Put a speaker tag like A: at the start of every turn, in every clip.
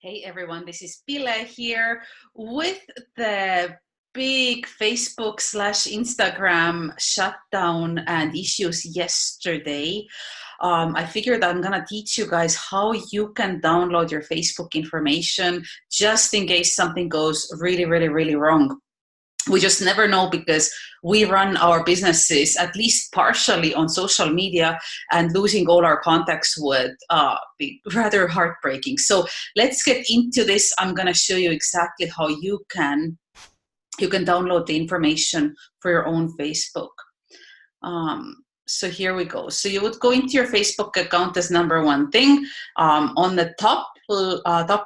A: Hey everyone, this is Pille here with the big Facebook/Instagram shutdown and issues yesterday. I figured I'm gonna teach you guys how you can download your Facebook information just in case something goes really wrong. We just never know because we run our businesses at least partially on social media, and losing all our contacts would be rather heartbreaking. So let's get into this. I'm going to show you exactly how you can download the information for your own Facebook. So here we go. So you would go into your Facebook account as number one thing. On the top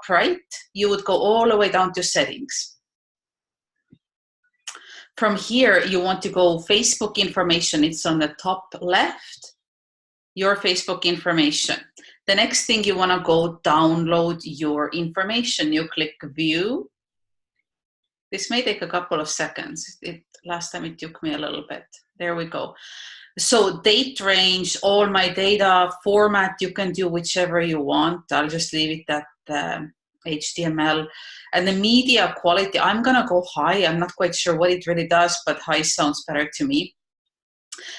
A: right, you would go all the way down to settings. From here, you want to go Facebook information. It's on the top left, your Facebook information. The next thing you want to go download your information. You click view. This may take a couple of seconds. Last time it took me a little bit. There we go. So date range, all my data, format, you can do whichever you want. I'll just leave it at HTML. And the media quality, I'm gonna go high. I'm not quite sure what it really does, but high sounds better to me.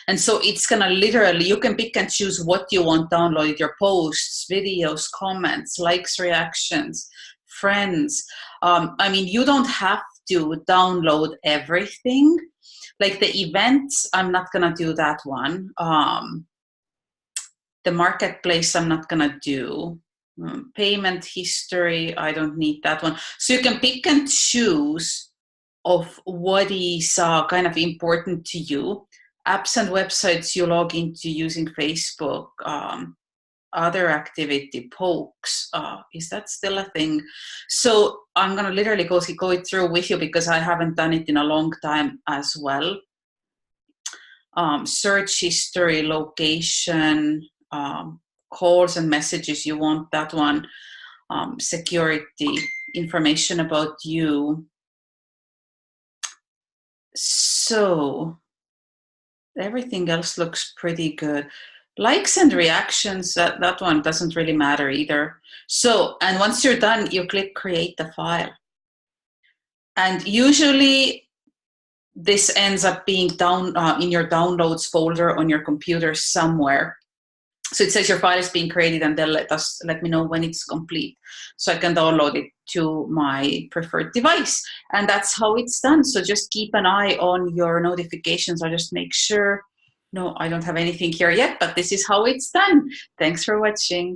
A: And so it's gonna literally, you can pick and choose what you want downloaded, your posts, videos, comments, likes, reactions, friends. I mean, you don't have to download everything. Like the events, I'm not gonna do that one. The marketplace, I'm not gonna do. Payment history, I don't need that one. So you can pick and choose of what is kind of important to you. Apps and websites you log into using Facebook, other activity, pokes, is that still a thing? So I'm gonna literally go it through with you because I haven't done it in a long time as well. Search history, location, calls and messages, you want that one. Security, information about you. So everything else looks pretty good. Likes and reactions, that one doesn't really matter either. So, and once you're done, you click create the file. And usually this ends up being down in your downloads folder on your computer somewhere. So it says your file is being created, and they'll let me know when it's complete, so I can download it to my preferred device. And that's how it's done. So just keep an eye on your notifications. I'll just make sure. No, I don't have anything here yet, but this is how it's done. Thanks for watching.